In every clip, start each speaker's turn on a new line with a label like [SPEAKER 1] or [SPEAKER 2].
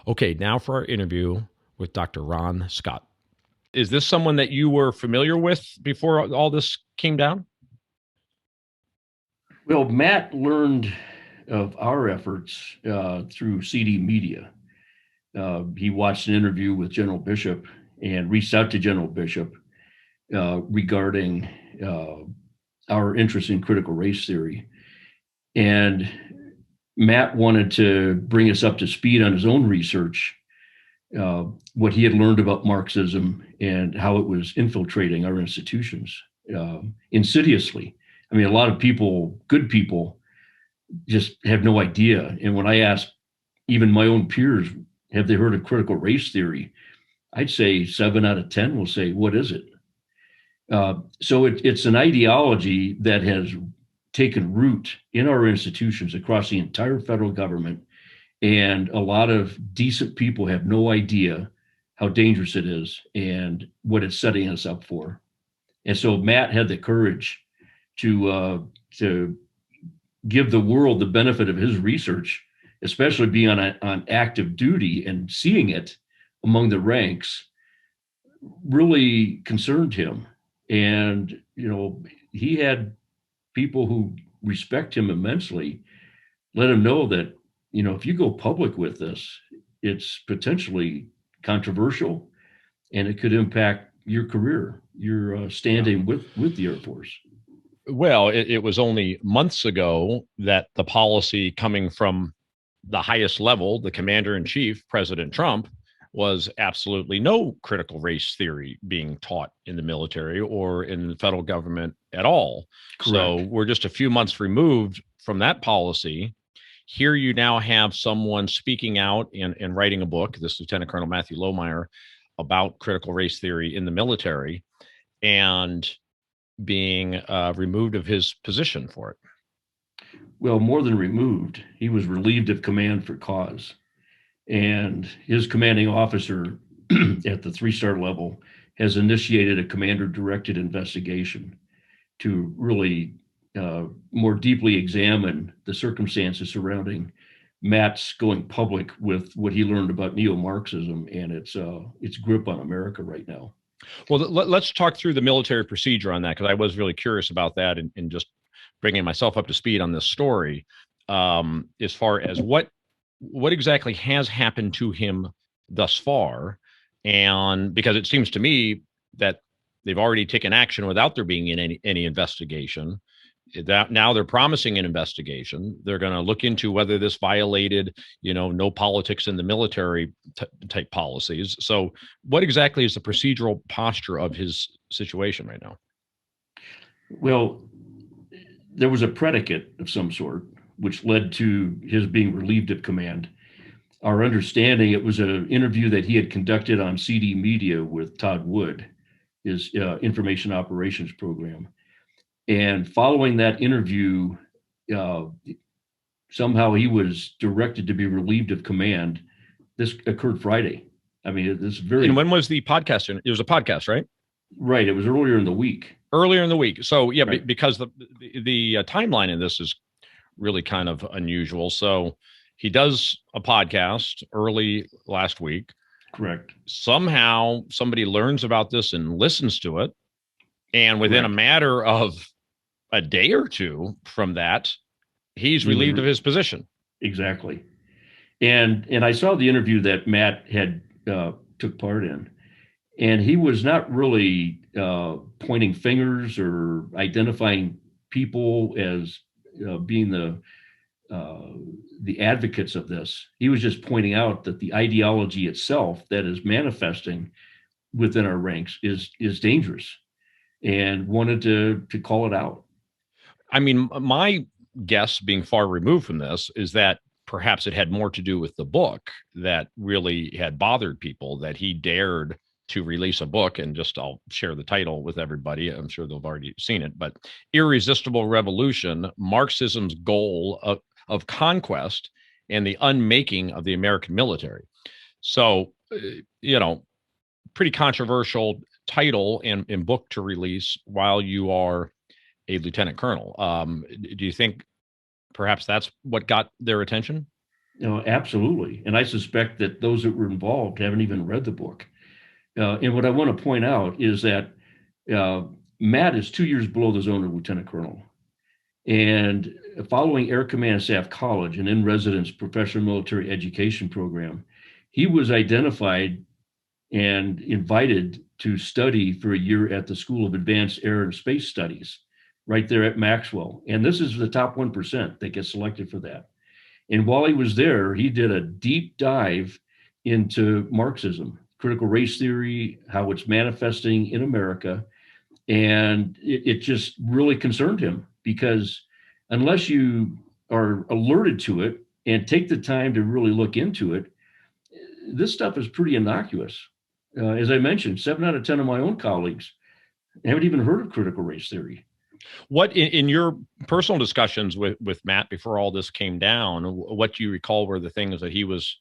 [SPEAKER 1] Okay, now for our interview with Dr. Ron Scott. Is this someone that you were familiar with before all this came down?
[SPEAKER 2] Well, Matt learned of our efforts through CD Media. He watched an interview with General Bishop and reached out to General Bishop regarding uh, our interest in critical race theory. And Matt wanted to bring us up to speed on his own research, uh, what he had learned about Marxism and how it was infiltrating our institutions insidiously. I mean, a lot of people, good people, just have no idea. And when I ask even my own peers, have they heard of critical race theory? I'd say 7 out of 10 will say, what is it? So it's an ideology that has taken root in our institutions across the entire federal government. And a lot of decent people have no idea how dangerous it is and what it's setting us up for. And so Matt had the courage to give the world the benefit of his research, especially being on active duty and seeing it among the ranks, really concerned him. And, he had people who respect him immensely let him know that, if you go public with this, it's potentially controversial and it could impact your career, your standing with the Air Force.
[SPEAKER 1] Well, it was only months ago that the policy coming from the highest level, the commander in chief, President Trump, was absolutely no critical race theory being taught in the military or in the federal government at all. So
[SPEAKER 2] Correct.
[SPEAKER 1] we're just a few months removed from that policy. Here you now have someone speaking out and writing a book, this Lieutenant Colonel Matthew Lohmeyer, about critical race theory in the military and being removed of his position for it.
[SPEAKER 2] Well, more than removed, he was relieved of command for cause. And his commanding officer at the 3-star level has initiated a commander directed investigation to really more deeply examine the circumstances surrounding Matt's going public with what he learned about neo-Marxism and its grip on America right now.
[SPEAKER 1] Well, let's talk through the military procedure on that because I was really curious about that and just bringing myself up to speed on this story. As far as what exactly has happened to him thus far, and because it seems to me that they've already taken action without there being any investigation. That now they're promising an investigation. They're going to look into whether this violated, no politics in the military type policies. So, what exactly is the procedural posture of his situation right now?
[SPEAKER 2] Well, there was a predicate of some sort, which led to his being relieved of command. Our understanding, it was an interview that he had conducted on CD Media with Todd Wood, his information operations program. And following that interview, uh, somehow he was directed to be relieved of command. This occurred Friday. I mean, this very.
[SPEAKER 1] And when was the podcast? It was a podcast, right?
[SPEAKER 2] Right. It was earlier in the week.
[SPEAKER 1] Earlier in the week. So yeah,
[SPEAKER 2] Right.
[SPEAKER 1] because the timeline in this is really kind of unusual. So he does a podcast early last week.
[SPEAKER 2] Correct.
[SPEAKER 1] Somehow somebody learns about this and listens to it. And within a matter of a day or two from that, he's relieved of his position.
[SPEAKER 2] Exactly. And I saw the interview that Matt had took part in, and he was not really pointing fingers or identifying people as being the advocates of this. He was just pointing out that the ideology itself that is manifesting within our ranks is dangerous, and wanted to call it out.
[SPEAKER 1] I mean, my guess, being far removed from this, is that perhaps it had more to do with the book that really had bothered people, that he dared to release a book. And just I'll share the title with everybody. I'm sure they've already seen it, but Irresistible Revolution, Marxism's Goal of Conquest and the Unmaking of the American Military. So, pretty controversial title and book to release while you are a lieutenant colonel. Do you think perhaps that's what got their attention?
[SPEAKER 2] Absolutely. And I suspect that those that were involved haven't even read the book. And what I want to point out is that uh, Matt is 2 years below the zone of lieutenant colonel. And following Air Command and Staff College, an in residence professional military education program, he was identified and invited to study for a year at the School of Advanced Air and Space Studies right there at Maxwell. And this is the top 1% that gets selected for that. And while he was there, he did a deep dive into Marxism, critical race theory, how it's manifesting in America. And it just really concerned him because unless you are alerted to it and take the time to really look into it, this stuff is pretty innocuous. As I mentioned, 7 out of 10 of my own colleagues haven't even heard of critical race theory.
[SPEAKER 1] What in your personal discussions with Matt before all this came down, what do you recall were the things that he was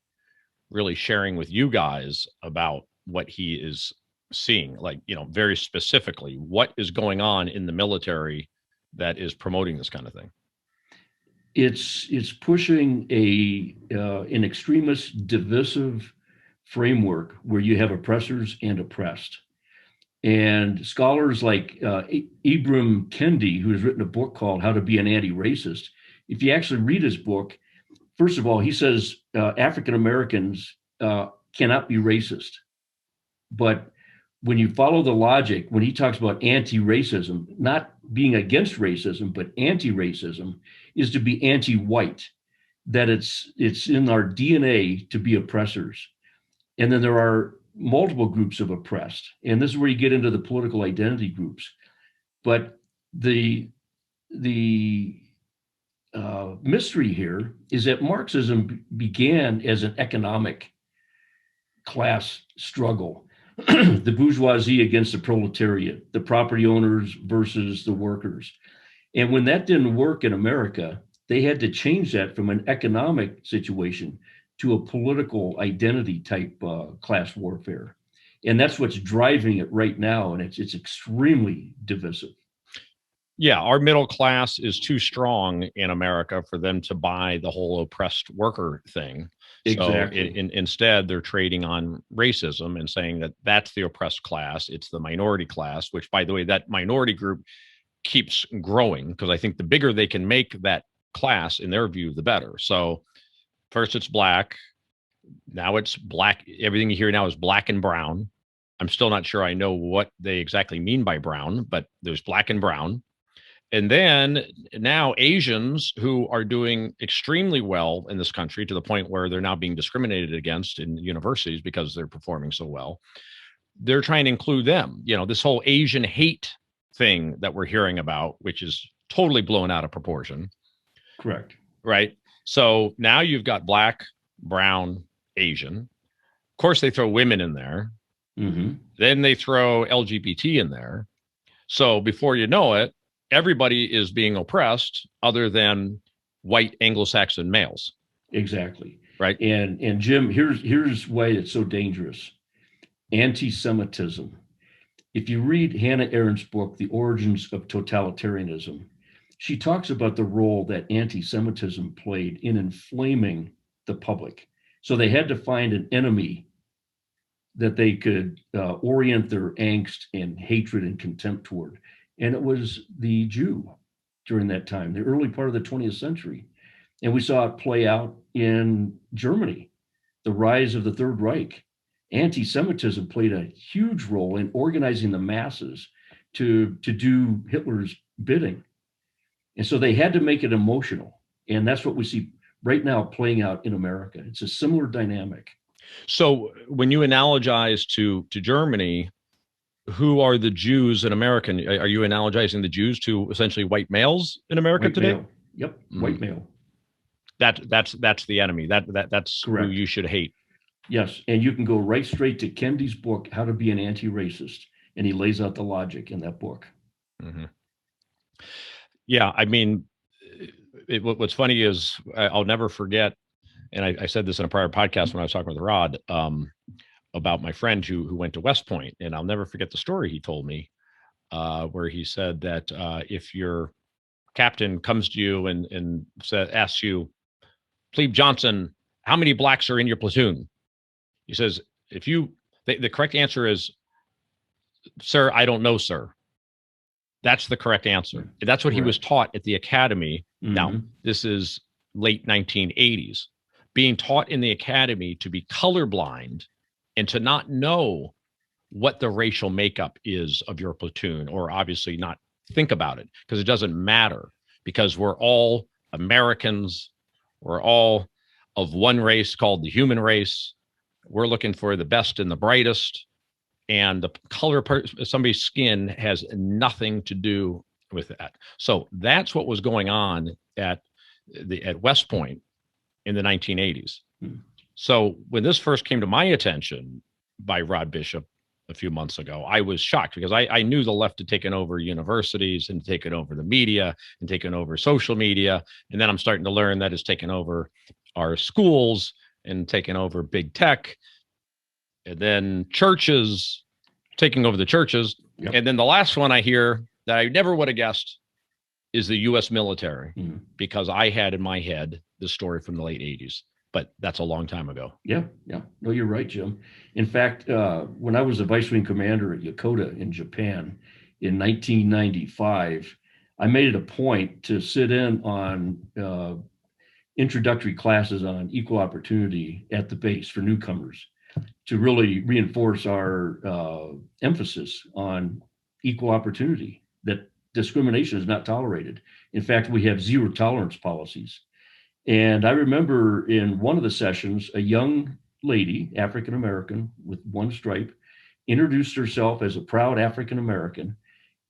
[SPEAKER 1] really sharing with you guys about what he is seeing? Like, very specifically, what is going on in the military that is promoting this kind of thing?
[SPEAKER 2] It's pushing an extremist, divisive framework where you have oppressors and oppressed. And scholars like Ibram Kendi, who has written a book called How to Be an Anti-Racist, if you actually read his book, first of all, he says African Americans cannot be racist. But when you follow the logic, when he talks about anti-racism, not being against racism, but anti-racism is to be anti-white, that it's in our DNA to be oppressors. And then there are multiple groups of oppressed. And this is where you get into the political identity groups. But the mystery here is that Marxism began as an economic class struggle, the bourgeoisie against the proletariat, the property owners versus the workers. And when that didn't work in America, they had to change that from an economic situation to a political identity type class warfare. And that's what's driving it right now. And it's extremely divisive.
[SPEAKER 1] Yeah, our middle class is too strong in America for them to buy the whole oppressed worker thing.
[SPEAKER 2] Exactly.
[SPEAKER 1] So instead, they're trading on racism and saying that that's the oppressed class. It's the minority class, which, by the way, that minority group keeps growing because I think the bigger they can make that class, in their view, the better. So first it's black. Now it's black. Everything you hear now is black and brown. I'm still not sure I know what they exactly mean by brown, but there's black and brown. And then now Asians who are doing extremely well in this country to the point where they're now being discriminated against in universities because they're performing so well. They're trying to include them. This whole Asian hate thing that we're hearing about, which is totally blown out of proportion.
[SPEAKER 2] Correct.
[SPEAKER 1] Right. So now you've got black, brown, Asian. Of course, they throw women in there.
[SPEAKER 2] Mm-hmm.
[SPEAKER 1] Then they throw LGBT in there. So before you know it, everybody is being oppressed other than white Anglo-Saxon males.
[SPEAKER 2] Exactly.
[SPEAKER 1] Right.
[SPEAKER 2] And Jim, here's why it's so dangerous. Anti-Semitism. If you read Hannah Arendt's book, The Origins of Totalitarianism, she talks about the role that anti-Semitism played in inflaming the public. So they had to find an enemy that they could orient their angst and hatred and contempt toward. And it was the Jew during that time, the early part of the 20th century. And we saw it play out in Germany, the rise of the Third Reich. Anti-Semitism played a huge role in organizing the masses to do Hitler's bidding. And so they had to make it emotional. And that's what we see right now playing out in America. It's a similar dynamic.
[SPEAKER 1] So when you analogize to Germany, who are the Jews in America? Are you analogizing the Jews to essentially white males in America
[SPEAKER 2] White
[SPEAKER 1] today?
[SPEAKER 2] male. Yep, white male.
[SPEAKER 1] That's the enemy. That's
[SPEAKER 2] Correct.
[SPEAKER 1] who you should hate.
[SPEAKER 2] Yes, and you can go right straight to Kendi's book, How to Be an Anti-Racist, and he lays out the logic in that book.
[SPEAKER 1] Mm-hmm. Yeah, I mean, what's funny is I'll never forget, and I said this in a prior podcast when I was talking with Rod about my friend who went to West Point, and I'll never forget the story he told me where he said that if your captain comes to you and asks you, Plebe Johnson, how many blacks are in your platoon? He says, the correct answer is, sir, I don't know, sir. That's the correct answer. That's what he was taught at the academy. Now, this is late 1980s. Being taught in the academy to be colorblind and to not know what the racial makeup is of your platoon, or obviously not think about it, because it doesn't matter, because we're all Americans. We're all of one race called the human race. We're looking for the best and the brightest. And the color of somebody's skin has nothing to do with that. So that's what was going on at West Point in the 1980s. So when this first came to my attention by Rod Bishop a few months ago, I was shocked, because I knew the left had taken over universities and taken over the media and taken over social media. And then I'm starting to learn that it's taken over our schools and taken over big tech, and then churches taking over the churches. Yep. And then the last one I hear that I never would have guessed is the U.S. military, because I had in my head the story from the late 80s, but that's a long time ago.
[SPEAKER 2] Yeah. No, you're right, Jim. In fact, when I was a vice wing commander at Yokota in Japan in 1995, I made it a point to sit in on introductory classes on equal opportunity at the base for newcomers, to really reinforce our emphasis on equal opportunity, that discrimination is not tolerated. In fact, we have zero tolerance policies. And I remember in one of the sessions, a young lady, African-American with one stripe, introduced herself as a proud African-American,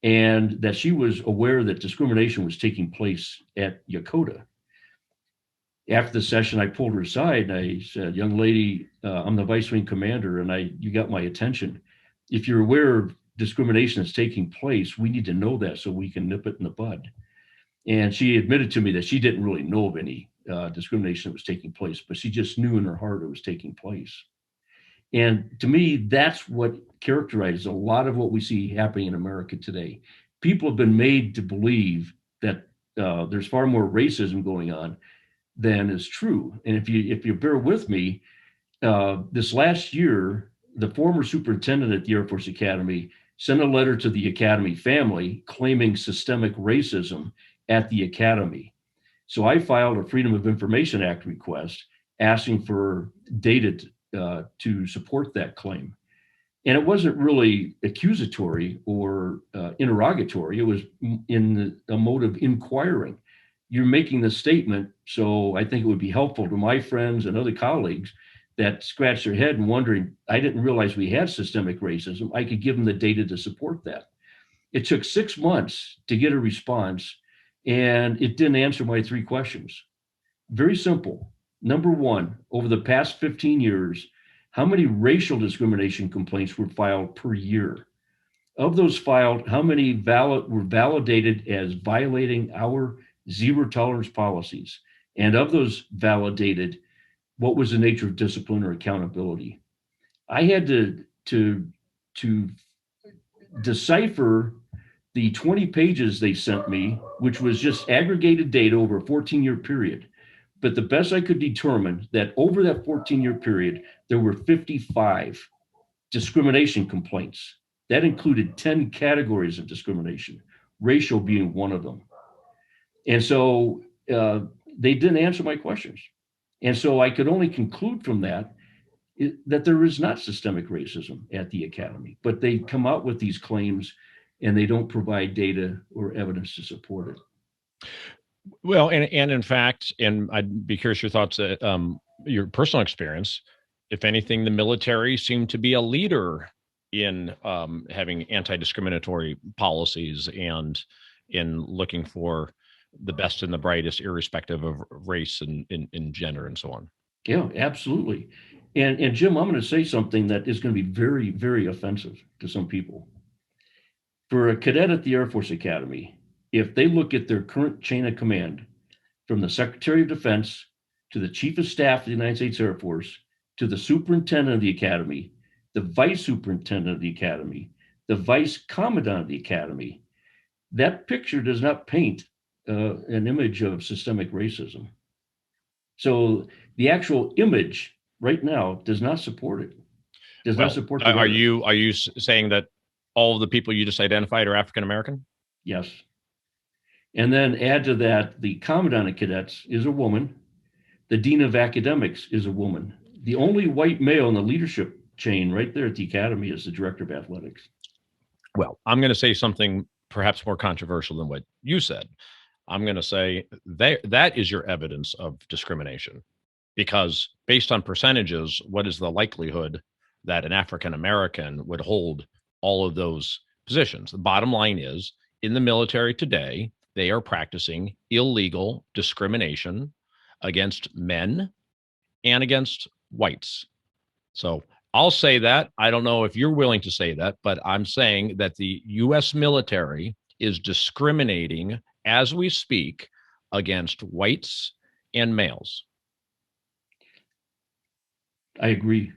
[SPEAKER 2] and that she was aware that discrimination was taking place at Yokota. After the session, I pulled her aside and I said, young lady, I'm the vice wing commander, and you got my attention. If you're aware of discrimination that's taking place, we need to know that so we can nip it in the bud. And she admitted to me that she didn't really know of any discrimination that was taking place, but she just knew in her heart it was taking place. And to me, that's what characterizes a lot of what we see happening in America today. People have been made to believe that there's far more racism going on than is true. And if you bear with me, this last year, the former superintendent at the Air Force Academy sent a letter to the Academy family claiming systemic racism at the Academy. So I filed a Freedom of Information Act request asking for data to support that claim. And it wasn't really accusatory or interrogatory. It was in a mode of inquiring. You're making the statement, so I think it would be helpful to my friends and other colleagues that scratch their head and wondering, I didn't realize we had systemic racism. I could give them the data to support that. It took 6 months to get a response, and it didn't answer my 3 questions. Very simple. Number one, over the past 15 years, how many racial discrimination complaints were filed per year? Of those filed, how many were validated as violating our zero tolerance policies? And of those validated, what was the nature of discipline or accountability? I had to decipher the 20 pages they sent me, which was just aggregated data over a 14-year period. But the best I could determine that over that 14-year period, there were 55 discrimination complaints. That included 10 categories of discrimination, racial being one of them. And so they didn't answer my questions. And so I could only conclude from that there is not systemic racism at the Academy, but they come out with these claims and they don't provide data or evidence to support it.
[SPEAKER 1] Well, and in fact, and I'd be curious your thoughts, your personal experience. If anything, the military seemed to be a leader in having anti-discriminatory policies and in looking for the best and the brightest, irrespective of race and gender and so on.
[SPEAKER 2] Yeah, absolutely. And Jim, I'm going to say something that is going to be very, very offensive to some people. For a cadet at the Air Force Academy, if they look at their current chain of command, from the Secretary of Defense to the Chief of Staff of the United States Air Force, to the Superintendent of the Academy, the Vice Superintendent of the Academy, the Vice Commandant of the Academy, that picture does not paint an image of systemic racism. So the actual image right now does not support it. Does not
[SPEAKER 1] Well,
[SPEAKER 2] support the
[SPEAKER 1] are
[SPEAKER 2] rhetoric.
[SPEAKER 1] you saying that all of the people you just identified are African American?
[SPEAKER 2] Yes. And then add to that, the commandant of cadets is a woman. The dean of academics is a woman. The only white male in the leadership chain right there at the academy is the director of athletics.
[SPEAKER 1] Well, I'm going to say something perhaps more controversial than what you said. I'm going to say that is your evidence of discrimination, because based on percentages, what is the likelihood that an African American would hold all of those positions? The bottom line is, in the military today, they are practicing illegal discrimination against men and against whites. So I'll say that. I don't know if you're willing to say that, but I'm saying that the U.S. military is discriminating as we speak against whites and males.
[SPEAKER 2] I agree.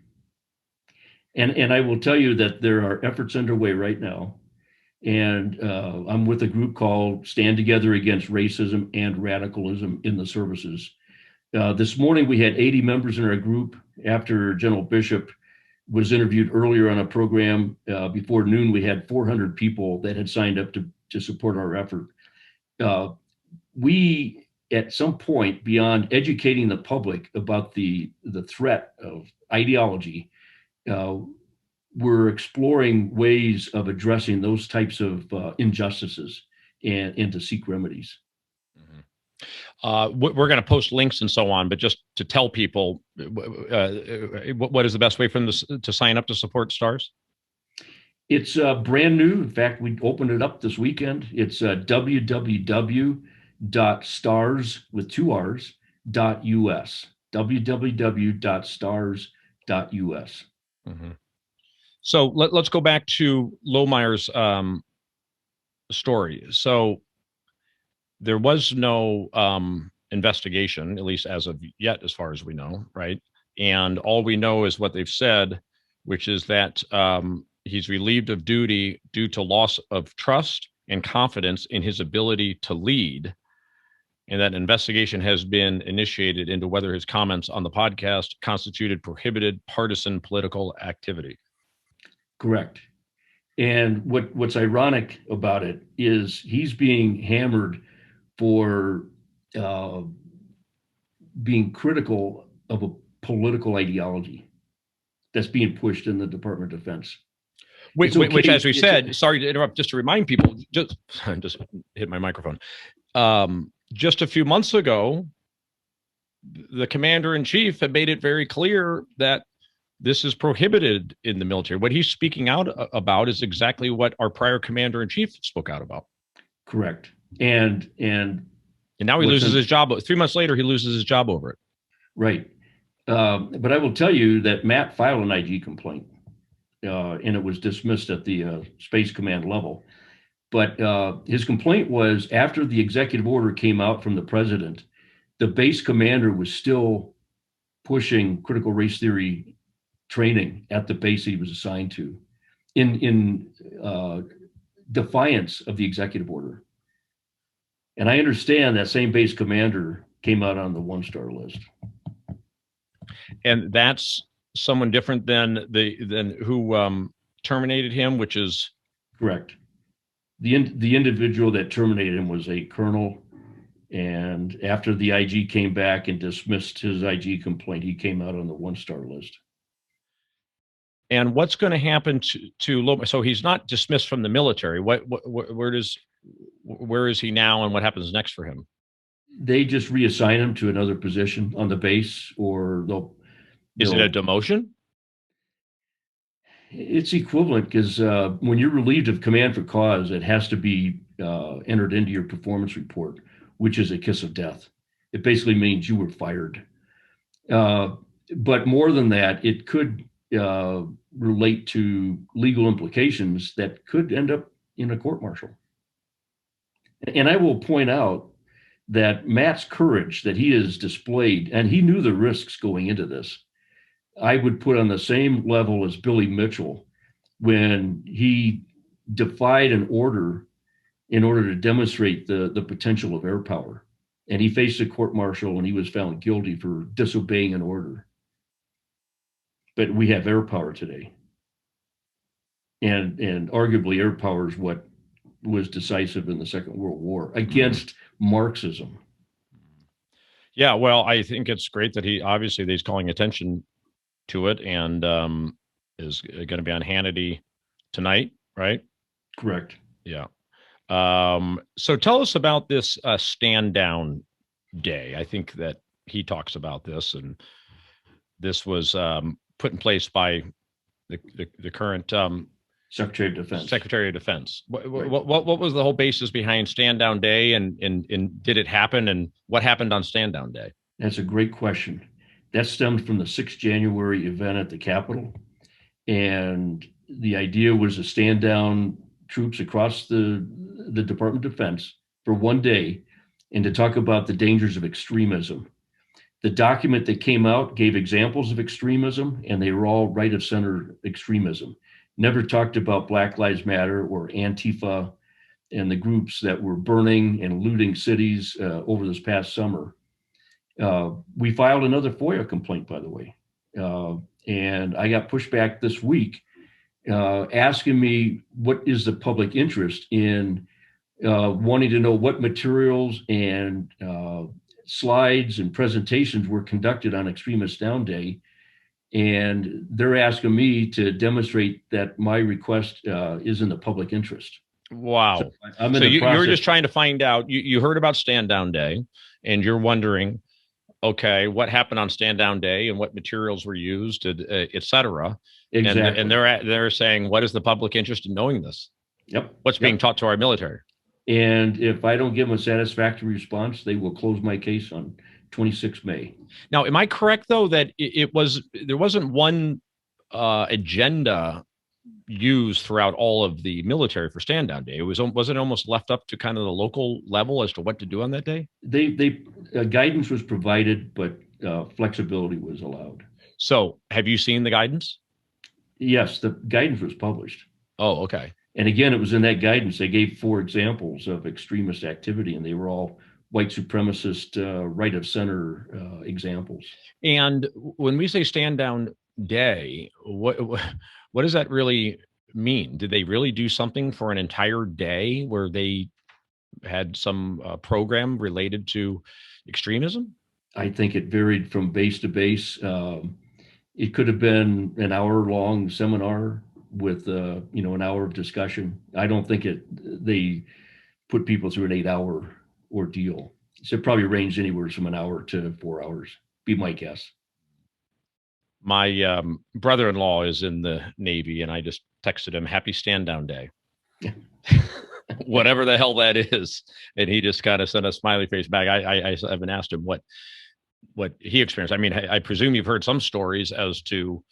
[SPEAKER 2] And I will tell you that there are efforts underway right now. And I'm with a group called Stand Together Against Racism and Radicalism in the Services. This morning, we had 80 members in our group after General Bishop was interviewed earlier on a program. Before noon, we had 400 people that had signed up to support our effort. We, at some point, beyond educating the public about the threat of ideology, we're exploring ways of addressing those types of injustices and to seek remedies.
[SPEAKER 1] We're going to post links and so on, but just to tell people, what is the best way for them to sign up to support STARS?
[SPEAKER 2] It's brand new. In fact, we opened it up this weekend. It's www.stars with two R's .us. www.stars.us.
[SPEAKER 1] Mm-hmm. So let's go back to Lohmeyer's story. So there was no investigation, at least as of yet, as far as we know, right? And all we know is what they've said, which is that he's relieved of duty due to loss of trust and confidence in his ability to lead. And that investigation has been initiated into whether his comments on the podcast constituted prohibited partisan political activity.
[SPEAKER 2] Correct. And what's ironic about it is he's being hammered for being critical of a political ideology that's being pushed in the Department of Defense.
[SPEAKER 1] Which, as we said, sorry to interrupt, just to remind people, just hit my microphone. Just a few months ago, the commander in chief had made it very clear that this is prohibited in the military. What he's speaking out about is exactly what our prior commander in chief spoke out about.
[SPEAKER 2] Correct. And
[SPEAKER 1] now he loses his job. 3 months later, he loses his job over it.
[SPEAKER 2] Right. But I will tell you that Matt filed an IG complaint, and it was dismissed at the Space Command level. But his complaint was after the executive order came out from the president, the base commander was still pushing critical race theory training at the base he was assigned to in defiance of the executive order. And I understand that same base commander came out on the 1-star list.
[SPEAKER 1] And that's someone different than who terminated him, which is
[SPEAKER 2] correct. The individual that terminated him was a colonel, and after the IG came back and dismissed his IG complaint, he came out on the 1-star list.
[SPEAKER 1] And what's going to happen to Lohmeyer? So he's not dismissed from the military. Where is he now, and what happens next for him?
[SPEAKER 2] They just reassign him to another position on the base, or
[SPEAKER 1] is it a demotion?
[SPEAKER 2] It's equivalent, because when you're relieved of command for cause, it has to be entered into your performance report, which is a kiss of death. It basically means you were fired. But more than that, it could relate to legal implications that could end up in a court martial. And I will point out that Matt's courage that he has displayed, and he knew the risks going into this, I would put on the same level as Billy Mitchell when he defied an order in order to demonstrate the potential of air power. and he faced a court martial and he was found guilty for disobeying an order. But we have air power today. And arguably air power is what was decisive in the Second World War against Marxism.
[SPEAKER 1] Yeah, well, I think it's great that he's calling attention to it, and is going to be on Hannity tonight, right?
[SPEAKER 2] Correct.
[SPEAKER 1] Yeah. So tell us about this stand down day. I think that he talks about this, and this was put in place by the current
[SPEAKER 2] Secretary of Defense.
[SPEAKER 1] Secretary of Defense.
[SPEAKER 2] Right.
[SPEAKER 1] What was the whole basis behind stand down day, and did it happen, and what happened on stand down day?
[SPEAKER 2] That's a great question. That stemmed from the 6th January event at the Capitol. And the idea was to stand down troops across the Department of Defense for one day and to talk about the dangers of extremism. The document that came out gave examples of extremism, and they were all right of center extremism. Never talked about Black Lives Matter or Antifa and the groups that were burning and looting cities over this past summer. We filed another FOIA complaint, by the way. And I got pushback this week asking me what is the public interest in wanting to know what materials and slides and presentations were conducted on Extremist Down Day. And they're asking me to demonstrate that my request is in the public interest.
[SPEAKER 1] Wow. So you were just trying to find out, you heard about stand down day, and you're wondering, okay, what happened on stand down day and what materials were used, et cetera.
[SPEAKER 2] Exactly.
[SPEAKER 1] And they're saying, what is the public interest in knowing this?
[SPEAKER 2] Yep.
[SPEAKER 1] What's being taught to our military?
[SPEAKER 2] And if I don't give them a satisfactory response, they will close my case on 26 May.
[SPEAKER 1] Now, am I correct, though, that there wasn't one agenda used throughout all of the military for stand down day? Was it almost left up to kind of the local level as to what to do on that day?
[SPEAKER 2] They guidance was provided, but flexibility was allowed.
[SPEAKER 1] So have you seen the guidance?
[SPEAKER 2] Yes, the guidance was published.
[SPEAKER 1] Oh, okay.
[SPEAKER 2] And again, it was in that guidance. They gave 4 examples of extremist activity, and they were all white supremacist, right of center examples.
[SPEAKER 1] And when we say stand down day, what does that really mean? Did they really do something for an entire day where they had some program related to extremism?
[SPEAKER 2] I think it varied from base to base. It could have been an hour-long seminar with an hour of discussion. I don't think they put people through an 8-hour ordeal. So it probably ranged anywhere from an hour to 4 hours, be my guess.
[SPEAKER 1] My brother-in-law is in the Navy, and I just texted him, happy stand down day. Whatever the hell that is. And he just kind of sent a smiley face back. I haven't asked him what he experienced. I mean, I presume you've heard some stories as to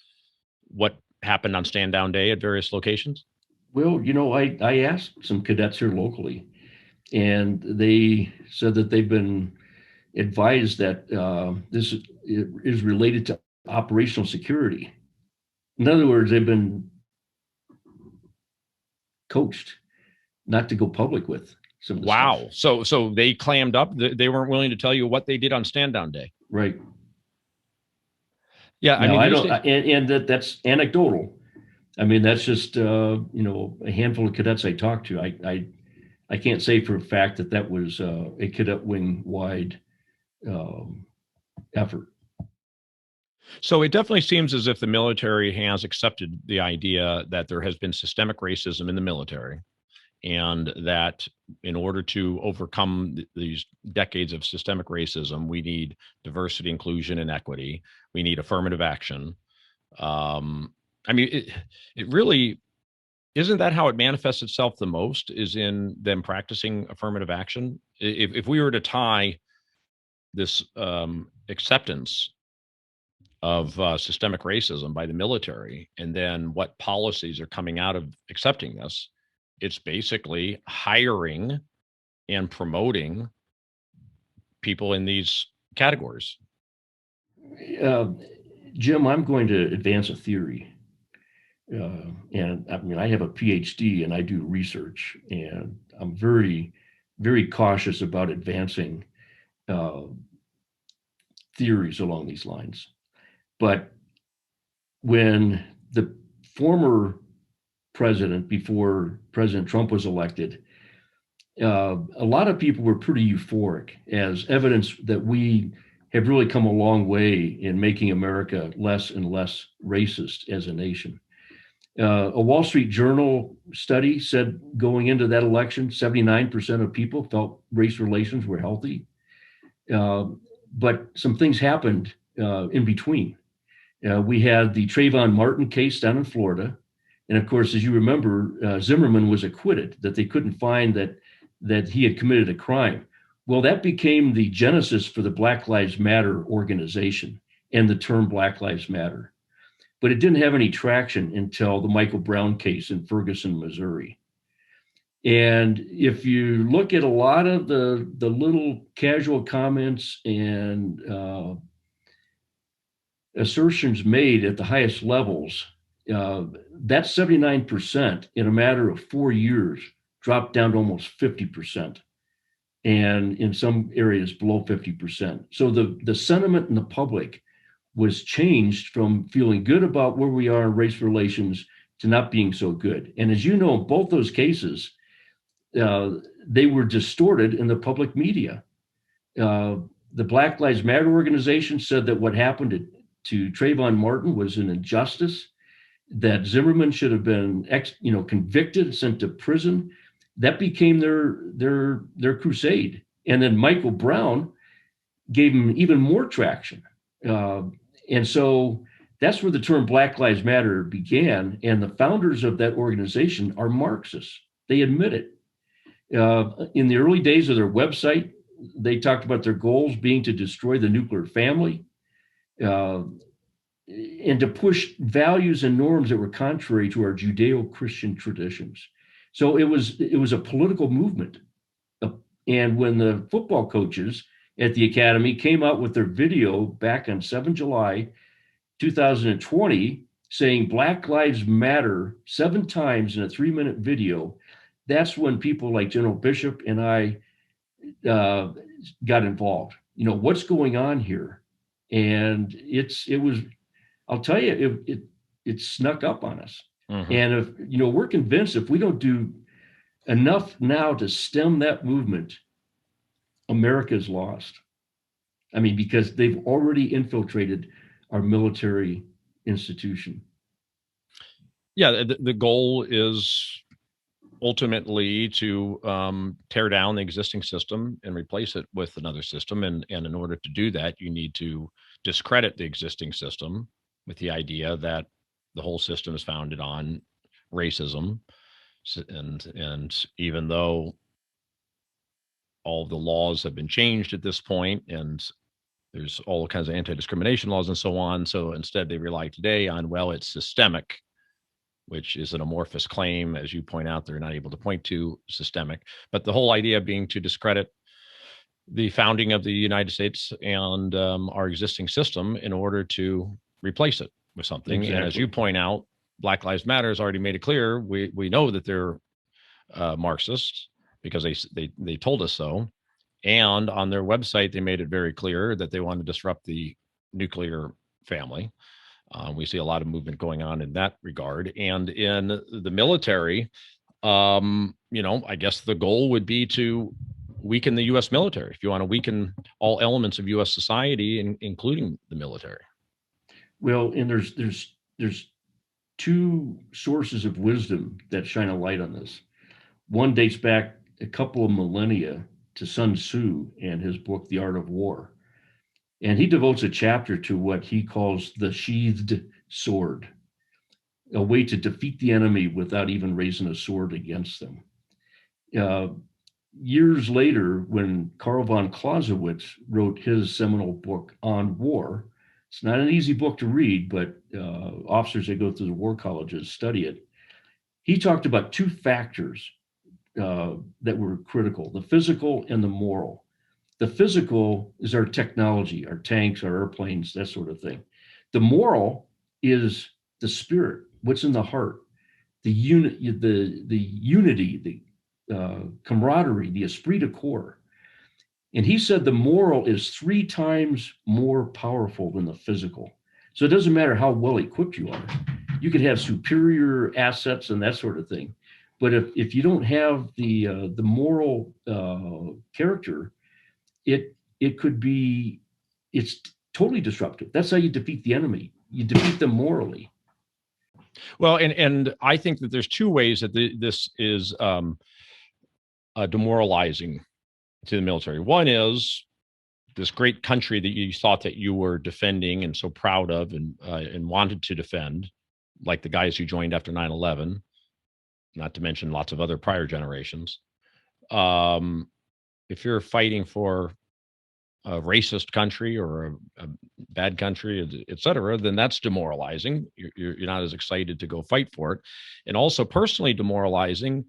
[SPEAKER 1] what happened on stand down day at various locations.
[SPEAKER 2] Well, I asked some cadets here locally, and they said that they've been advised that this is related to operational security. In other words, they've been coached not to go public with some of the
[SPEAKER 1] Wow.
[SPEAKER 2] stuff.
[SPEAKER 1] So they clammed up. They weren't willing to tell you what they did on stand down day.
[SPEAKER 2] Right.
[SPEAKER 1] Yeah.
[SPEAKER 2] No, I don't, and that's anecdotal. I mean, that's just a handful of cadets I talked to. I can't say for a fact that was a cadet wing wide effort.
[SPEAKER 1] So it definitely seems as if the military has accepted the idea that there has been systemic racism in the military, and that in order to overcome these decades of systemic racism, we need diversity, inclusion, and equity. We need affirmative action. I mean, it really isn't that how it manifests itself the most, is in them practicing affirmative action. If we were to tie this acceptance of systemic racism by the military, and then what policies are coming out of accepting this, it's basically hiring and promoting people in these categories.
[SPEAKER 2] Jim, I'm going to advance a theory. And I mean, I have a PhD and I do research, and I'm very, very cautious about advancing uh, theories along these lines. But when the former president, before President Trump was elected, a lot of people were pretty euphoric as evidence that we have really come a long way in making America less and less racist as a nation. A Wall Street Journal study said going into that election, 79% of people felt race relations were healthy. But some things happened in between. We had the Trayvon Martin case down in Florida. And of course, as you remember, Zimmerman was acquitted, that they couldn't find that he had committed a crime. Well, that became the genesis for the Black Lives Matter organization and the term Black Lives Matter. But it didn't have any traction until the Michael Brown case in Ferguson, Missouri. And if you look at a lot of the little casual comments and assertions made at the highest levels, that 79% in a matter of 4 years dropped down to almost 50%, and in some areas below 50%. So the sentiment in the public was changed from feeling good about where we are in race relations to not being so good. And as you know, in both those cases, they were distorted in the public media. The Black Lives Matter organization said that what happened to Trayvon Martin was an injustice, that Zimmerman should have been convicted, sent to prison. That became their crusade. And then Michael Brown gave him even more traction. And so that's where the term Black Lives Matter began. And the founders of that organization are Marxists. They admit it. In the early days of their website, they talked about their goals being to destroy the nuclear family, and to push values and norms that were contrary to our Judeo-Christian traditions. So it was a political movement. And when the football coaches at the academy came out with their video back on 7 July 2020 saying Black Lives Matter 7 times in a 3-minute video, that's when people like General Bishop and I got involved. What's going on here? And it was, I'll tell you, it snuck up on us. Mm-hmm. And if, we're convinced if we don't do enough now to stem that movement, America's lost. I mean, because they've already infiltrated our military institution.
[SPEAKER 1] Yeah, the goal is ultimately to tear down the existing system and replace it with another system. And in order to do that, you need to discredit the existing system with the idea that the whole system is founded on racism. And even though all of the laws have been changed at this point, and there's all kinds of anti-discrimination laws and so on. So instead they rely today on, well, it's systemic, which is an amorphous claim. As you point out, they're not able to point to systemic, but the whole idea being to discredit the founding of the United States and our existing system in order to replace it with something. Exactly. And as you point out, Black Lives Matter has already made it clear. We know that they're Marxists because they told us so. And on their website, they made it very clear that they want to disrupt the nuclear family. We see a lot of movement going on in that regard. And in the military, I guess the goal would be to weaken the U.S. military. If you want to weaken all elements of U.S. society, including the military.
[SPEAKER 2] Well, and there's 2 sources of wisdom that shine a light on this. One dates back a couple of millennia to Sun Tzu and his book, The Art of War. And he devotes a chapter to what he calls the sheathed sword, a way to defeat the enemy without even raising a sword against them. Years later, when Karl von Clausewitz wrote his seminal book on war, it's not an easy book to read, but officers that go through the war colleges study it. He talked about 2 factors that were critical, the physical and the moral. The physical is our technology, our tanks, our airplanes, that sort of thing. The moral is the spirit, what's in the heart, the unity, the camaraderie, the esprit de corps. And he said the moral is 3 times more powerful than the physical. So it doesn't matter how well equipped you are. You could have superior assets and that sort of thing. But if you don't have the moral character, it could be, it's totally disruptive. That's how you defeat the enemy. You defeat them morally.
[SPEAKER 1] Well, and I think that there's two ways that this is demoralizing to the military. One is this great country that you thought that you were defending and so proud of and wanted to defend, like the guys who joined after 9/11, not to mention lots of other prior generations. If you're fighting for a racist country or a bad country, et cetera, then that's demoralizing. You're not as excited to go fight for it. And also personally demoralizing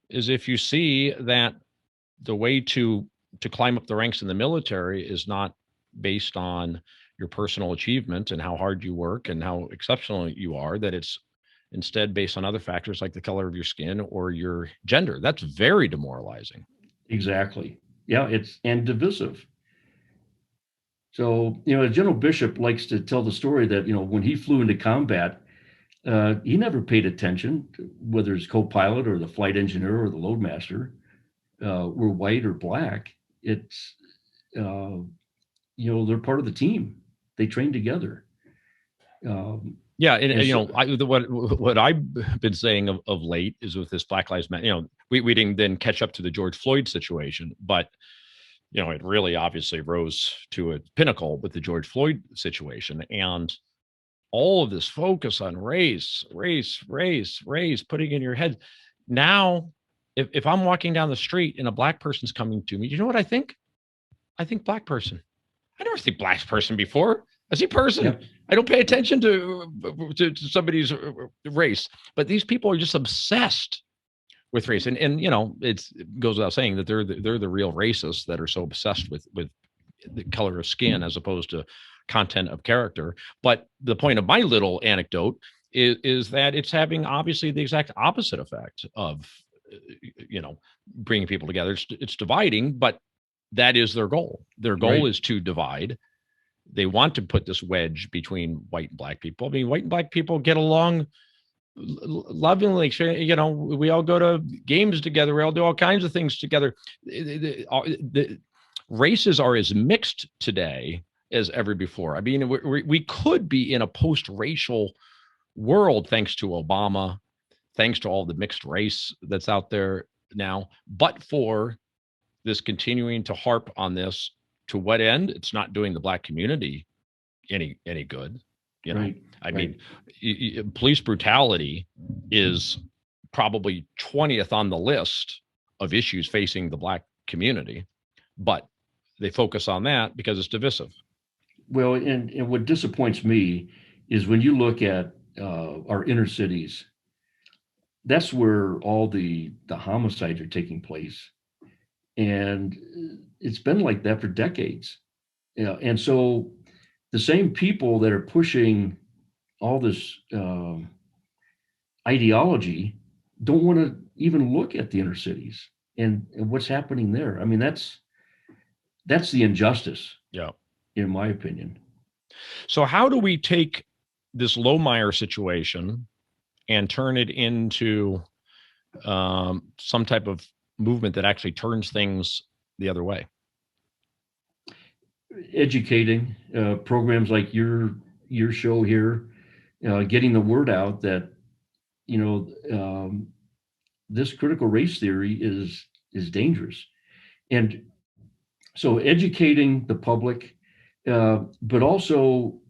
[SPEAKER 1] is if you see that the way to climb up the ranks in the military is not based on your personal achievement and how hard you work and how exceptional you are, that it's instead based on other factors like the color of your skin or your gender. That's very demoralizing.
[SPEAKER 2] Exactly. Yeah, it's and divisive. So, General Bishop likes to tell the story that, when he flew into combat, he never paid attention to whether his co-pilot or the flight engineer or the loadmaster were white or black. It's, they're part of the team. They train together.
[SPEAKER 1] Yeah, and what I've been saying of late is with this Black Lives Matter. We didn't then catch up to the George Floyd situation, but it really obviously rose to a pinnacle with the George Floyd situation, and all of this focus on race, putting in your head. Now, if I'm walking down the street and a black person's coming to me, you know what I think? I think black person. I never think black person before. I see person. Yep. I don't pay attention to somebody's race, but these people are just obsessed with race, and it goes without saying that they're the real racists that are so obsessed with the color of skin as opposed to content of character. But the point of my little anecdote is that it's having obviously the exact opposite effect of bringing people together. It's dividing, but that is their goal. Their goal is to divide. They want to put this wedge between white and black people. I mean, white and black people get along lovingly. We all go to games together. We all do all kinds of things together. The races are as mixed today as ever before. I mean, we could be in a post-racial world thanks to Obama, thanks to all the mixed race that's out there now, but for this continuing to harp on this. To what end? It's not doing the black community any good. I mean, police brutality is probably 20th on the list of issues facing the black community, but they focus on that because it's divisive.
[SPEAKER 2] Well, and what disappoints me is when you look at our inner cities, that's where all the homicides are taking place. And it's been like that for decades. And so the same people that are pushing all this ideology don't want to even look at the inner cities and what's happening there. I mean, that's the injustice.
[SPEAKER 1] Yeah.
[SPEAKER 2] In my opinion.
[SPEAKER 1] So how do we take this Lohmeyer situation and turn it into some type of movement that actually turns things the other way?
[SPEAKER 2] Educating, programs like your show here, getting the word out that this critical race theory is dangerous, and so educating the public, but also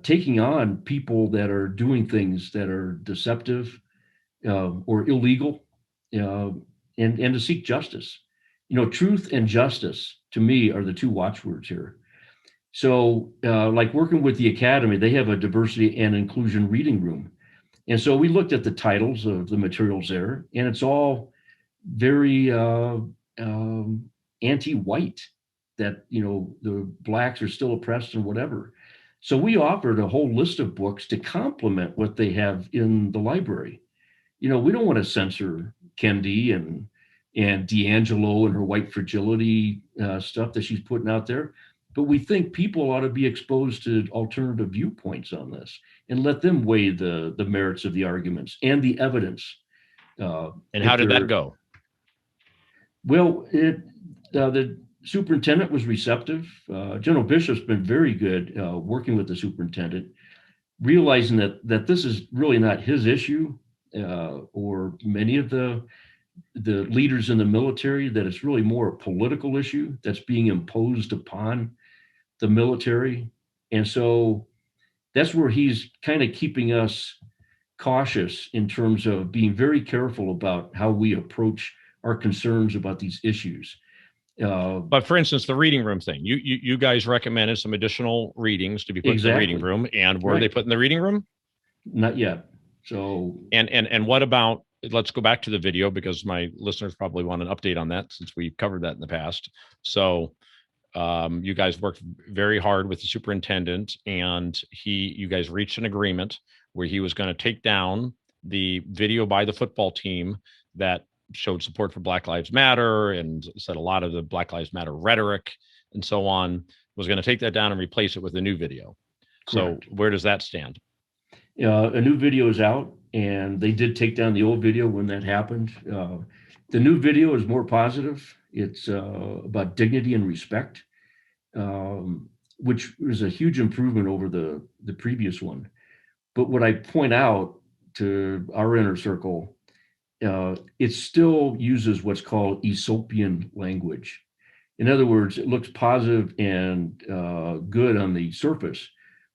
[SPEAKER 2] taking on people that are doing things that are deceptive or illegal, and to seek justice. Truth and justice to me are the two watchwords here. So like working with the Academy, they have a diversity and inclusion reading room. And so we looked at the titles of the materials there, and it's all very anti-white, that, the blacks are still oppressed and whatever. So we offered a whole list of books to complement what they have in the library. We don't want to censor Kendi and and D'Angelo and her white fragility stuff that she's putting out there. But we think people ought to be exposed to alternative viewpoints on this and let them weigh the merits of the arguments and the evidence.
[SPEAKER 1] And how did that go?
[SPEAKER 2] Well, the superintendent was receptive. General Bishop's been very good working with the superintendent, realizing that this is really not his issue, or many of the leaders in the military, that it's really more a political issue that's being imposed upon the military. And so that's where he's kind of keeping us cautious in terms of being very careful about how we approach our concerns about these issues.
[SPEAKER 1] But for instance, the reading room thing, you guys recommended some additional readings to be put in the reading room, and were they put in the reading room?
[SPEAKER 2] Not yet. So
[SPEAKER 1] and what about, let's go back to the video, because my listeners probably want an update on that since we covered that in the past. So you guys worked very hard with the superintendent, and you guys reached an agreement where he was going to take down the video by the football team that showed support for Black Lives Matter and said a lot of the Black Lives Matter rhetoric and so on, was going to take that down and replace it with a new video. Correct. So where does that stand?
[SPEAKER 2] A new video is out, and they did take down the old video when that happened. The new video is more positive. It's about dignity and respect, which is a huge improvement over the previous one. But what I point out to our inner circle, it still uses what's called Aesopian language. In other words, it looks positive and good on the surface,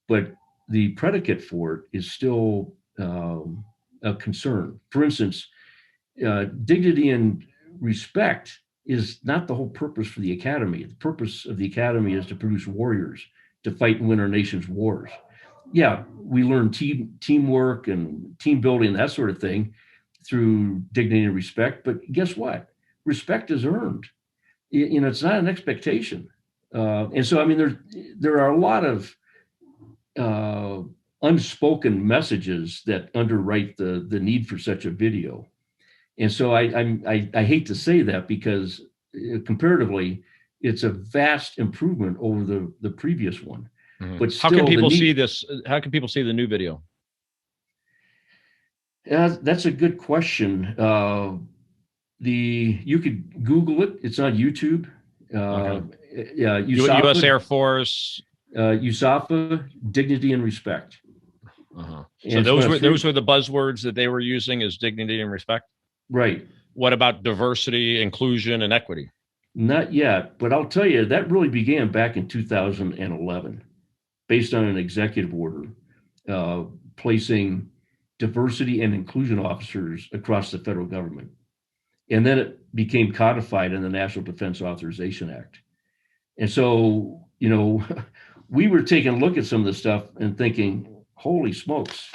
[SPEAKER 2] but the predicate for it is still a concern. For instance, dignity and respect is not the whole purpose for the academy. The purpose of the academy is to produce warriors, to fight and win our nation's wars. Yeah, we learn teamwork and team building, that sort of thing, through dignity and respect. But guess what? Respect is earned. It's not an expectation. And so, I mean, there are a lot of unspoken messages that underwrite the need for such a video. And so I hate to say that, because comparatively, it's a vast improvement over the previous one. Mm-hmm. But
[SPEAKER 1] still, how can people see this? How can people see the new video?
[SPEAKER 2] That's a good question. You could Google it. It's on YouTube.
[SPEAKER 1] Okay. Yeah, U.S. Air Force.
[SPEAKER 2] USAFA, dignity and respect.
[SPEAKER 1] Uh-huh. So those were the buzzwords that they were using, as dignity and respect.
[SPEAKER 2] Right.
[SPEAKER 1] What about diversity, inclusion, and equity?
[SPEAKER 2] Not yet, but I'll tell you, that really began back in 2011, based on an executive order placing diversity and inclusion officers across the federal government. And then it became codified in the National Defense Authorization Act. And so, we were taking a look at some of the stuff and thinking, holy smokes,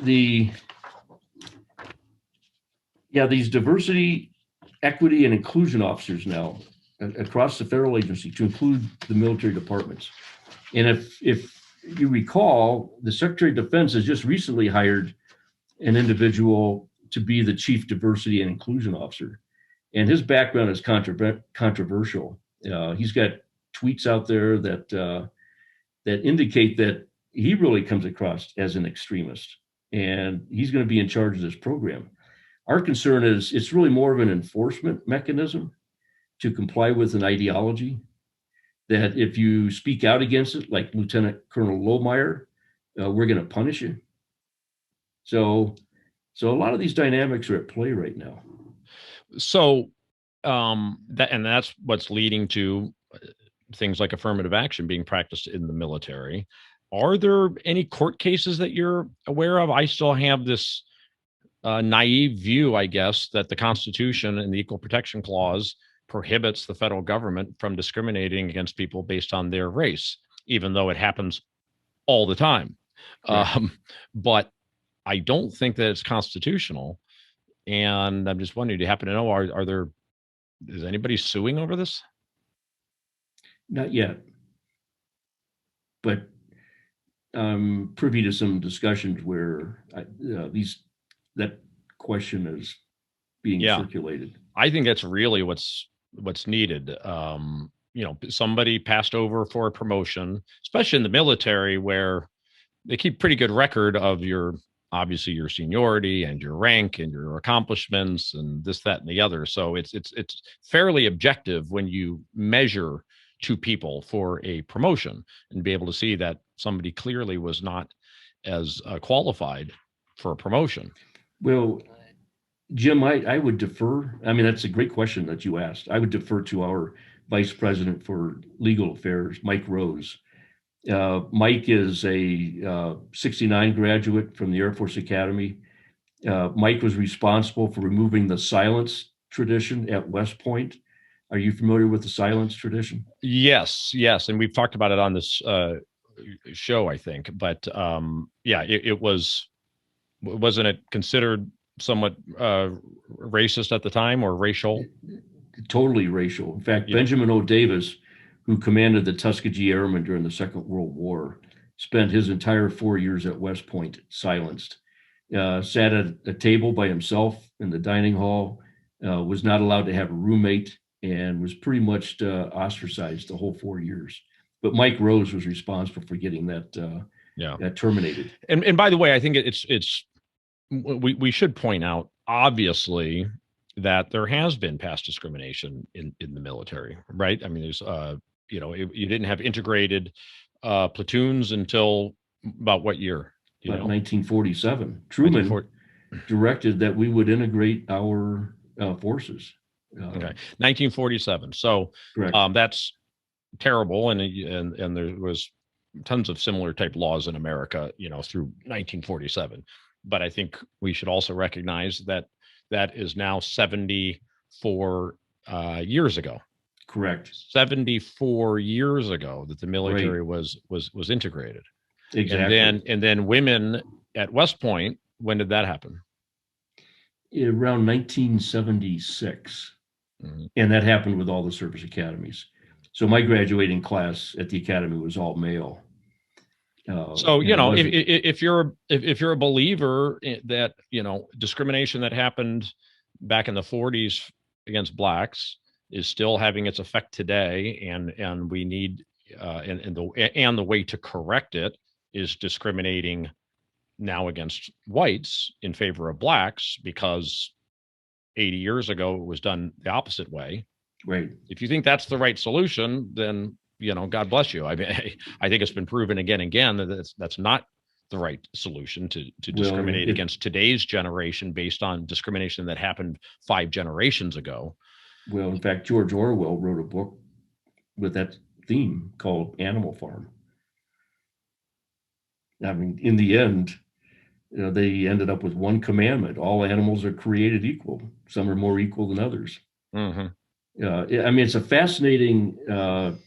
[SPEAKER 2] these diversity, equity, and inclusion officers now across the federal agency, to include the military departments. And if you recall, the Secretary of Defense has just recently hired an individual to be the Chief Diversity and Inclusion Officer. And his background is controversial. He's got tweets out there that indicate that he really comes across as an extremist, and he's going to be in charge of this program. Our concern is it's really more of an enforcement mechanism to comply with an ideology, that if you speak out against it, like Lieutenant Colonel Lohmeyer, we're going to punish you. So a lot of these dynamics are at play right now.
[SPEAKER 1] So that's what's leading to things like affirmative action being practiced in the military. Are there any court cases that you're aware of? I still have this naive view, I guess, that the Constitution and the Equal Protection Clause prohibits the federal government from discriminating against people based on their race, even though it happens all the time. Right. But I don't think that it's constitutional. And I'm just wondering, do you happen to know, is anybody suing over this?
[SPEAKER 2] Not yet, but I'm privy to some discussions where that question is being
[SPEAKER 1] Yeah.
[SPEAKER 2] circulated.
[SPEAKER 1] I think that's really what's needed. Somebody passed over for a promotion, especially in the military, where they keep pretty good record of obviously your seniority and your rank and your accomplishments and this, that, and the other. So it's fairly objective when you measure two people for a promotion and be able to see that somebody clearly was not as qualified for a promotion.
[SPEAKER 2] Well, Jim, I would defer. I mean, that's a great question that you asked. I would defer to our Vice President for Legal Affairs, Mike Rose. Mike is a 69 graduate from the Air Force Academy. Mike was responsible for removing the silence tradition at West Point. Are you familiar with the silence tradition?
[SPEAKER 1] Yes, and we've talked about it on this show, I think. But yeah, wasn't it considered somewhat racist at the time, or racial?
[SPEAKER 2] Totally racial. In fact,
[SPEAKER 1] Yeah.
[SPEAKER 2] Benjamin O. Davis, who commanded the Tuskegee Airmen during the Second World War, spent his entire 4 years at West Point silenced. Sat at a table by himself in the dining hall, was not allowed to have a roommate, and was pretty much ostracized the whole 4 years. But Mike Rose was responsible for getting that terminated.
[SPEAKER 1] And by the way, I think we should point out, obviously, that there has been past discrimination in the military, right? I mean, there's you didn't have integrated platoons until about what year?
[SPEAKER 2] About 1947, Truman directed that we would integrate our forces.
[SPEAKER 1] Okay, 1947. So that's terrible, and there was tons of similar type laws in America, through 1947. But I think we should also recognize that that is now 74 years ago.
[SPEAKER 2] Correct.
[SPEAKER 1] 74 years ago that the military was integrated.
[SPEAKER 2] Exactly.
[SPEAKER 1] And then women at West Point, when did that happen?
[SPEAKER 2] Around 1976. Mm-hmm. And that happened with all the service academies. So my graduating class at the academy was all male.
[SPEAKER 1] So if you're a believer that discrimination that happened back in the 40s against blacks is still having its effect today, and we need and the way to correct it is discriminating now against whites in favor of blacks, because 80 years ago it was done the opposite way.
[SPEAKER 2] Right.
[SPEAKER 1] If you think that's the right solution, then God bless you. I mean, I think it's been proven again and again that that's not the right solution to discriminate against today's generation based on discrimination that happened 5 generations ago.
[SPEAKER 2] Well, in fact, George Orwell wrote a book with that theme called Animal Farm. I mean, in the end, they ended up with one commandment: all animals are created equal. Some are more equal than others. Mm-hmm. I mean, it's a fascinating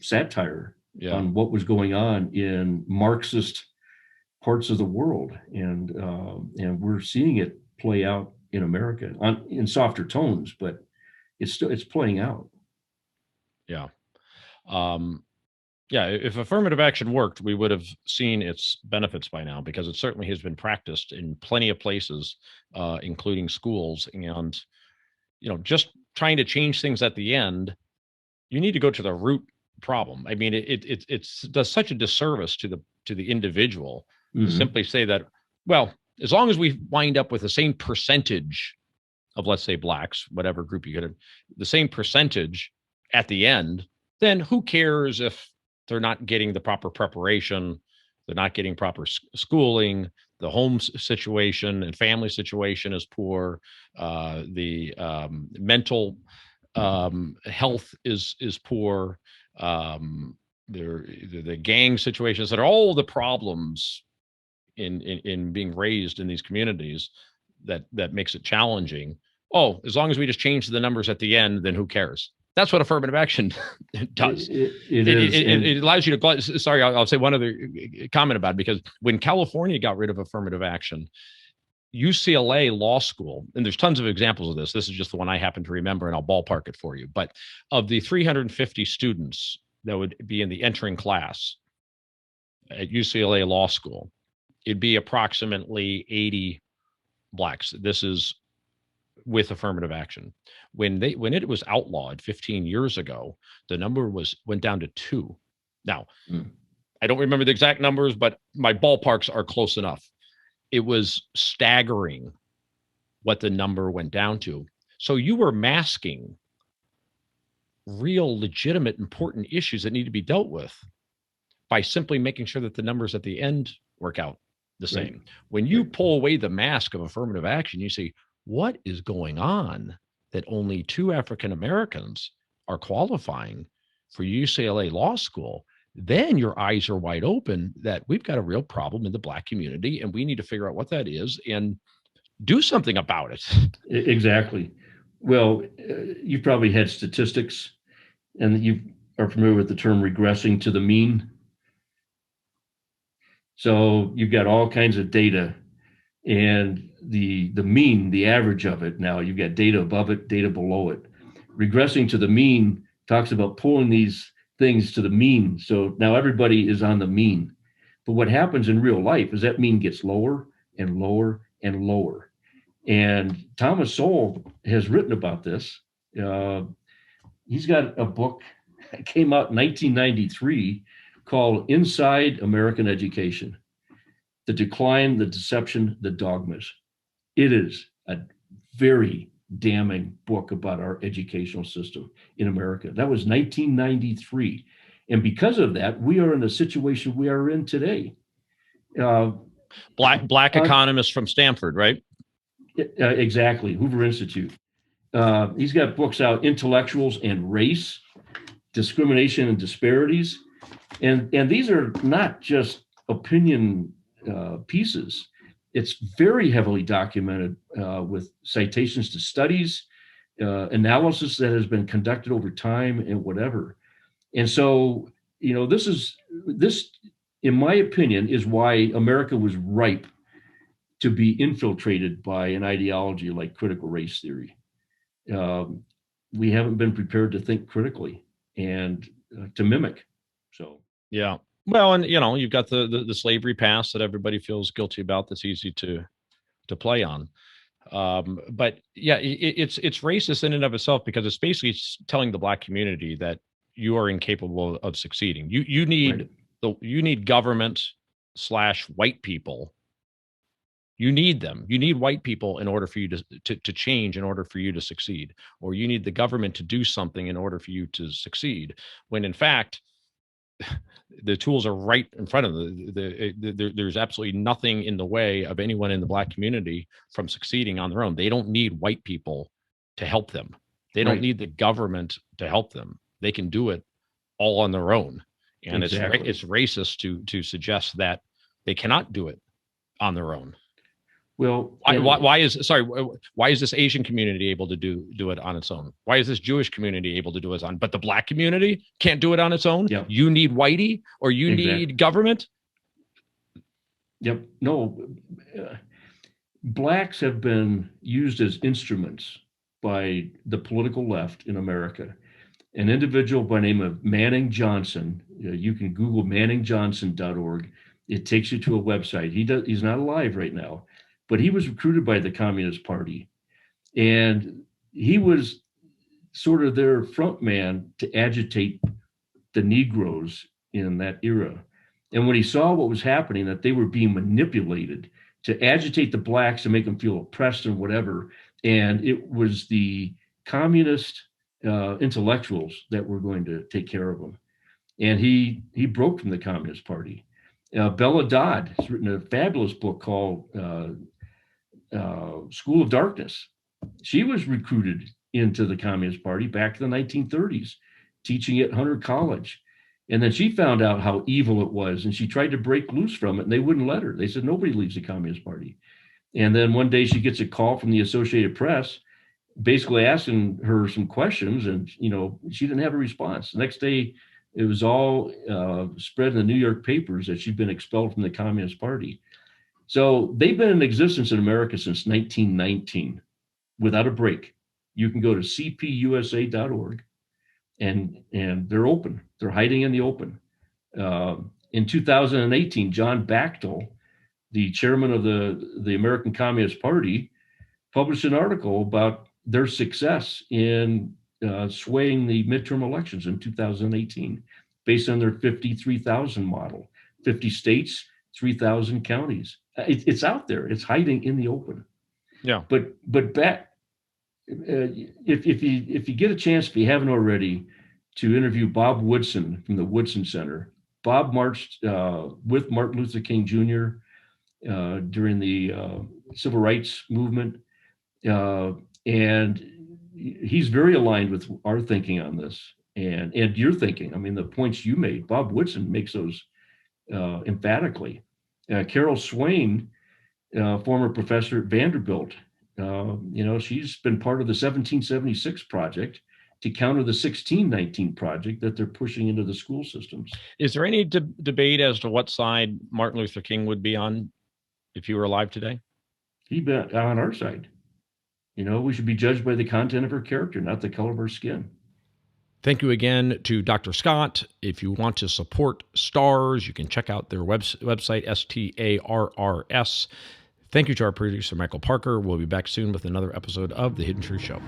[SPEAKER 2] satire on what was going on in Marxist parts of the world, and we're seeing it play out in America in softer tones, but it's playing out.
[SPEAKER 1] Yeah. If affirmative action worked, we would have seen its benefits by now, because it certainly has been practiced in plenty of places, including schools. And just trying to change things at the end, you need to go to the root problem. I mean, it does such a disservice to the individual to simply say that, well, as long as we wind up with the same percentage of, let's say, blacks, whatever group you get, the same percentage at the end, then who cares if they're not getting the proper preparation, they're not getting proper schooling, the home situation and family situation is poor, the mental health is poor, the gang situations, that are all the problems in being raised in these communities that makes it challenging. Oh, as long as we just change the numbers at the end, then who cares? That's what affirmative action does. It allows you to. Sorry, I'll say one other comment about it, because when California got rid of affirmative action, UCLA Law School, and there's tons of examples of this. This is just the one I happen to remember, and I'll ballpark it for you. But of the 350 students that would be in the entering class at UCLA Law School, it'd be approximately 80 blacks. This is with affirmative action. When it was outlawed 15 years ago, the number went down to 2. Now, I don't remember the exact numbers, but my ballparks are close enough. It was staggering what the number went down to. So you were masking real, legitimate, important issues that need to be dealt with by simply making sure that the numbers at the end work out the same. Right. When you pull away the mask of affirmative action, you see, what is going on that only 2 African Americans are qualifying for UCLA Law School? Then your eyes are wide open that we've got a real problem in the Black community, and we need to figure out what that is and do something about it.
[SPEAKER 2] Exactly. Well, you probably had statistics, and you are familiar with the term regressing to the mean. So you've got all kinds of data, and the mean, the average of it. Now you've got data above it, data below it. Regressing to the mean talks about pulling these things to the mean. So now everybody is on the mean. But what happens in real life is that mean gets lower and lower and lower. And Thomas Sowell has written about this. He's got a book that came out in 1993 called Inside American Education: The Decline, the Deception, the Dogmas. It is a very damning book about our educational system in America. That was 1993. And because of that, we are in the situation we are in today.
[SPEAKER 1] Black economist from Stanford, right?
[SPEAKER 2] Exactly, Hoover Institute. He's got books out, Intellectuals and Race, Discrimination and Disparities. And these are not just opinion pieces. It's very heavily documented with citations to studies, analysis that has been conducted over time and whatever. And so, this, in my opinion, is why America was ripe to be infiltrated by an ideology like critical race theory. We haven't been prepared to think critically and to mimic. So,
[SPEAKER 1] yeah. Well, and you've got the slavery past that everybody feels guilty about. That's easy to play on. But yeah, it's racist in and of itself, because it's basically telling the Black community that you are incapable of succeeding. You need you need government / white people. You need them. You need white people in order for you to change, in order for you to succeed, or you need the government to do something in order for you to succeed. When in fact, the tools are right in front of them. There's absolutely nothing in the way of anyone in the Black community from succeeding on their own. They don't need white people to help them. They don't need the government to help them. They can do it all on their own. And exactly. It's racist to suggest that they cannot do it on their own.
[SPEAKER 2] Well,
[SPEAKER 1] why is this Asian community able to do it on its own? Why is this Jewish community able to do it on, but the Black community can't do it on its own?
[SPEAKER 2] Yep.
[SPEAKER 1] You need whitey, or you need government?
[SPEAKER 2] Yep. No, Blacks have been used as instruments by the political left in America. An individual by the name of Manning Johnson, you can Google manningjohnson.org. It takes you to a website. He's not alive right now, but he was recruited by the Communist Party, and he was sort of their front man to agitate the Negroes in that era. And when he saw what was happening, that they were being manipulated to agitate the Blacks and make them feel oppressed and whatever, and it was the communist intellectuals that were going to take care of them. And he broke from the Communist Party. Bella Dodd has written a fabulous book called School of Darkness. She was recruited into the Communist Party back in the 1930s, teaching at Hunter College. And then she found out how evil it was, and she tried to break loose from it, and they wouldn't let her. They said, nobody leaves the Communist Party. And then one day she gets a call from the Associated Press, basically asking her some questions, and she didn't have a response. The next day, it was all spread in the New York papers that she'd been expelled from the Communist Party. So they've been in existence in America since 1919 without a break. You can go to cpusa.org and they're open. They're hiding in the open. In 2018, John Bachtel, the chairman of the American Communist Party, published an article about their success in swaying the midterm elections in 2018 based on their 53,000 model. 50 states, 3,000 counties. It's out there. It's hiding in the open.
[SPEAKER 1] Yeah.
[SPEAKER 2] But back, if you get a chance, if you haven't already, to interview Bob Woodson from the Woodson Center. Bob marched with Martin Luther King Jr. During the civil rights movement, and he's very aligned with our thinking on this and your thinking. I mean, the points you made, Bob Woodson makes those emphatically. Carol Swain, former professor at Vanderbilt, she's been part of the 1776 project to counter the 1619 project that they're pushing into the school systems.
[SPEAKER 1] Is there any debate as to what side Martin Luther King would be on if you were alive today?
[SPEAKER 2] He'd be on our side. We should be judged by the content of her character, not the color of her skin.
[SPEAKER 1] Thank you again to Dr. Scott. If you want to support STARS, you can check out their website, STARRS. Thank you to our producer, Michael Parker. We'll be back soon with another episode of The Hidden Truth Show.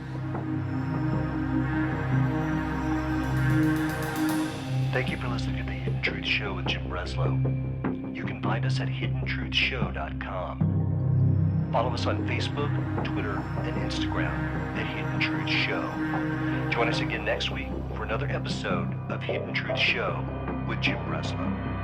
[SPEAKER 3] Thank you for listening to The Hidden Truth Show with Jim Breslow. You can find us at hiddentruthshow.com. Follow us on Facebook, Twitter, and Instagram at Hidden Truth Show. Join us again next week for another episode of Hidden Truth Show with Jim Breslow.